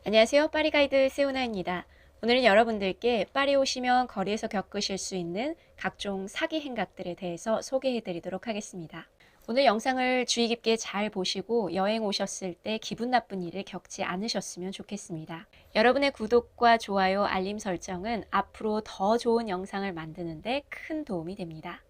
안녕하세요. 파리 가이드 세우나입니다. 오늘은 여러분들께 파리 오시면 거리에서 겪으실 수 있는 각종 사기 행각들에 대해서 소개해 드리도록 하겠습니다. 오늘 영상을 주의 깊게 잘 보시고 여행 오셨을 때 기분 나쁜 일을 겪지 않으셨으면 좋겠습니다. 여러분의 구독과 좋아요, 알림 설정은 앞으로 더 좋은 영상을 만드는 데 큰 도움이 됩니다.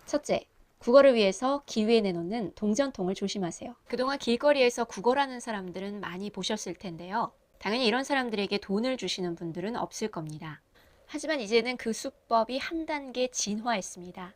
첫째, 국어를 위해서 기회에 내놓는 동전통을 조심하세요. 그동안 길거리에서 국어라는 사람들은 많이 보셨을 텐데요. 당연히 이런 사람들에게 돈을 주시는 분들은 없을 겁니다. 하지만 이제는 그 수법이 한 단계 진화했습니다.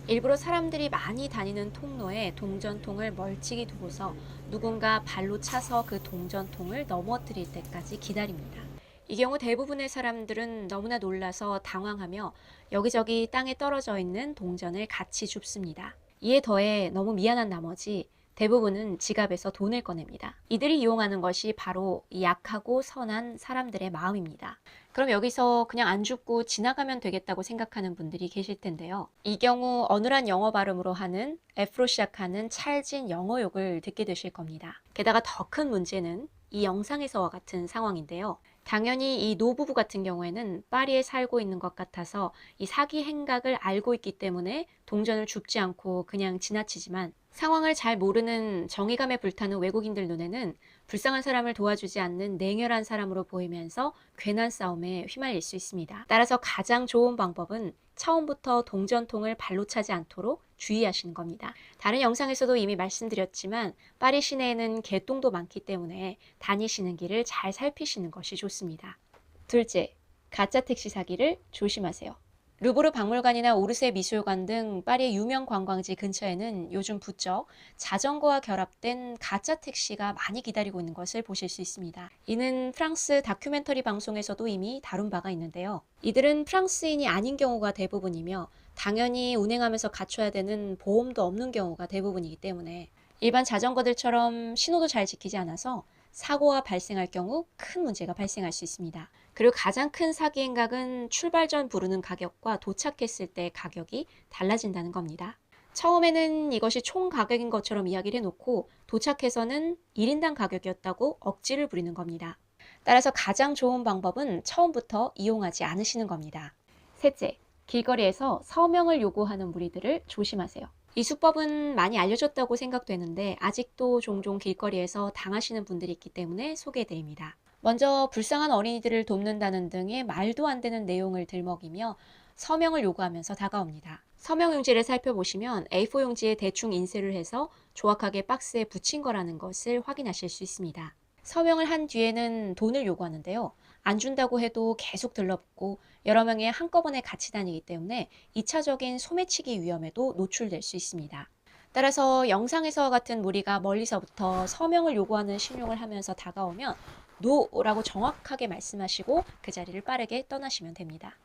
일부러 사람들이 많이 다니는 통로에 동전통을 멀찍이 두고서 누군가 발로 차서 그 동전통을 넘어뜨릴 때까지 기다립니다. 이 경우 대부분의 사람들은 너무나 놀라서 당황하며 여기저기 땅에 떨어져 있는 동전을 같이 줍습니다. 이에 더해 너무 미안한 나머지 대부분은 지갑에서 돈을 꺼냅니다. 이들이 이용하는 것이 바로 이 약하고 선한 사람들의 마음입니다. 그럼 여기서 그냥 안 줍고 지나가면 되겠다고 생각하는 분들이 계실 텐데요. 이 경우 어눌한 영어 발음으로 하는 F로 시작하는 찰진 영어 욕을 듣게 되실 겁니다. 게다가 더 큰 문제는 이 영상에서와 같은 상황인데요. 당연히 이 노부부 같은 경우에는 파리에 살고 있는 것 같아서 이 사기 행각을 알고 있기 때문에 동전을 줍지 않고 그냥 지나치지만, 상황을 잘 모르는 정의감에 불타는 외국인들 눈에는 불쌍한 사람을 도와주지 않는 냉혈한 사람으로 보이면서 괜한 싸움에 휘말릴 수 있습니다. 따라서 가장 좋은 방법은 처음부터 동전통을 발로 차지 않도록 주의하시는 겁니다. 다른 영상에서도 이미 말씀드렸지만 파리 시내에는 개똥도 많기 때문에 다니시는 길을 잘 살피시는 것이 좋습니다. 둘째, 가짜 택시 사기를 조심하세요. 루브르 박물관이나 오르세 미술관 등 파리의 유명 관광지 근처에는 요즘 부쩍 자전거와 결합된 가짜 택시가 많이 기다리고 있는 것을 보실 수 있습니다. 이는 프랑스 다큐멘터리 방송에서도 이미 다룬 바가 있는데요. 이들은 프랑스인이 아닌 경우가 대부분이며 당연히 운행하면서 갖춰야 되는 보험도 없는 경우가 대부분이기 때문에 일반 자전거들처럼 신호도 잘 지키지 않아서 사고가 발생할 경우 큰 문제가 발생할 수 있습니다. 그리고 가장 큰 사기 행각은 출발 전 부르는 가격과 도착했을 때 가격이 달라진다는 겁니다. 처음에는 이것이 총 가격인 것처럼 이야기를 해놓고 도착해서는 1인당 가격이었다고 억지를 부리는 겁니다. 따라서 가장 좋은 방법은 처음부터 이용하지 않으시는 겁니다. 셋째, 길거리에서 서명을 요구하는 무리들을 조심하세요. 이 수법은 많이 알려졌다고 생각되는데 아직도 종종 길거리에서 당하시는 분들이 있기 때문에 소개해드립니다. 먼저 불쌍한 어린이들을 돕는다는 등의 말도 안 되는 내용을 들먹이며 서명을 요구하면서 다가옵니다. 서명 용지를 살펴보시면 A4 용지에 대충 인쇄를 해서 조악하게 박스에 붙인 거라는 것을 확인하실 수 있습니다. 서명을 한 뒤에는 돈을 요구하는데요. 안 준다고 해도 계속 들러붙고 여러 명이 한꺼번에 같이 다니기 때문에 2차적인 소매치기 위험에도 노출될 수 있습니다. 따라서 영상에서와 같은 무리가 멀리서부터 서명을 요구하는 신용을 하면서 다가오면 노라고 정확하게 말씀하시고 그 자리를 빠르게 떠나시면 됩니다.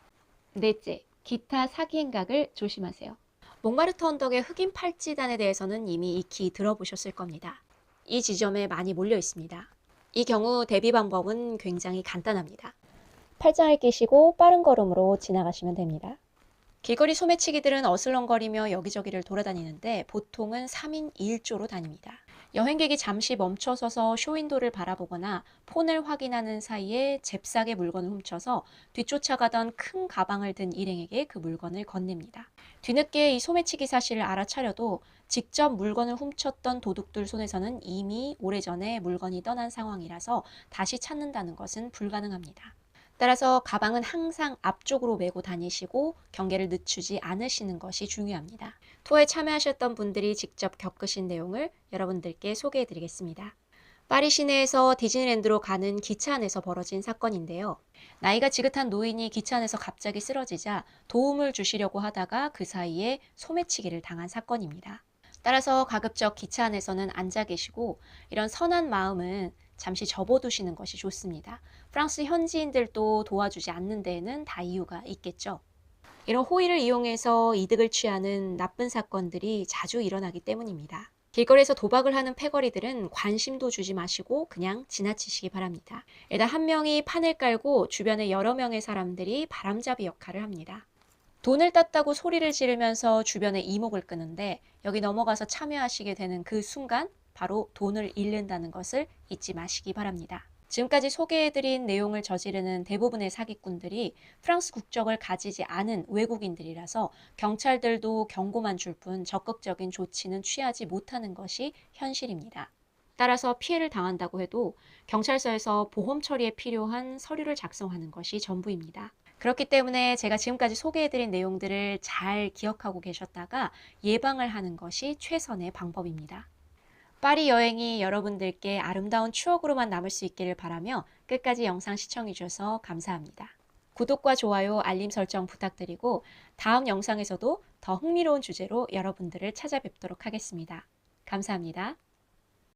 넷째, 기타 사기 행각을 조심하세요. 몽마르트 언덕의 흑인 팔찌단에 대해서는 이미 익히 들어보셨을 겁니다. 이 지점에 많이 몰려 있습니다. 이 경우 대비 방법은 굉장히 간단합니다. 팔짱을 끼시고 빠른 걸음으로 지나가시면 됩니다. 길거리 소매치기들은 어슬렁거리며 여기저기를 돌아다니는데 보통은 3인 1조로 다닙니다. 여행객이 잠시 멈춰서서 쇼윈도를 바라보거나 폰을 확인하는 사이에 잽싸게 물건을 훔쳐서 뒤쫓아가던 큰 가방을 든 일행에게 그 물건을 건넵니다. 뒤늦게 이 소매치기 사실을 알아차려도 직접 물건을 훔쳤던 도둑들 손에서는 이미 오래전에 물건이 떠난 상황이라서 다시 찾는다는 것은 불가능합니다. 따라서 가방은 항상 앞쪽으로 메고 다니시고 경계를 늦추지 않으시는 것이 중요합니다. 투어에 참여하셨던 분들이 직접 겪으신 내용을 여러분들께 소개해 드리겠습니다. 파리 시내에서 디즈니랜드로 가는 기차 안에서 벌어진 사건인데요. 나이가 지긋한 노인이 기차 안에서 갑자기 쓰러지자 도움을 주시려고 하다가 그 사이에 소매치기를 당한 사건입니다. 따라서 가급적 기차 안에서는 앉아 계시고 이런 선한 마음은 잠시 접어두시는 것이 좋습니다. 프랑스 현지인들도 도와주지 않는 데에는 다 이유가 있겠죠. 이런 호의를 이용해서 이득을 취하는 나쁜 사건들이 자주 일어나기 때문입니다. 길거리에서 도박을 하는 패거리들은 관심도 주지 마시고 그냥 지나치시기 바랍니다. 일단 한 명이 판을 깔고 주변에 여러 명의 사람들이 바람잡이 역할을 합니다. 돈을 땄다고 소리를 지르면서 주변의 이목을 끄는데 여기 넘어가서 참여하시게 되는 그 순간 바로 돈을 잃는다는 것을 잊지 마시기 바랍니다. 지금까지 소개해드린 내용을 저지르는 대부분의 사기꾼들이 프랑스 국적을 가지지 않은 외국인들이라서 경찰들도 경고만 줄 뿐 적극적인 조치는 취하지 못하는 것이 현실입니다. 따라서 피해를 당한다고 해도 경찰서에서 보험 처리에 필요한 서류를 작성하는 것이 전부입니다. 그렇기 때문에 제가 지금까지 소개해드린 내용들을 잘 기억하고 계셨다가 예방을 하는 것이 최선의 방법입니다. 파리 여행이 여러분들께 아름다운 추억으로만 남을 수 있기를 바라며 끝까지 영상 시청해 주셔서 감사합니다. 구독과 좋아요, 알림 설정 부탁드리고 다음 영상에서도 더 흥미로운 주제로 여러분들을 찾아뵙도록 하겠습니다. 감사합니다.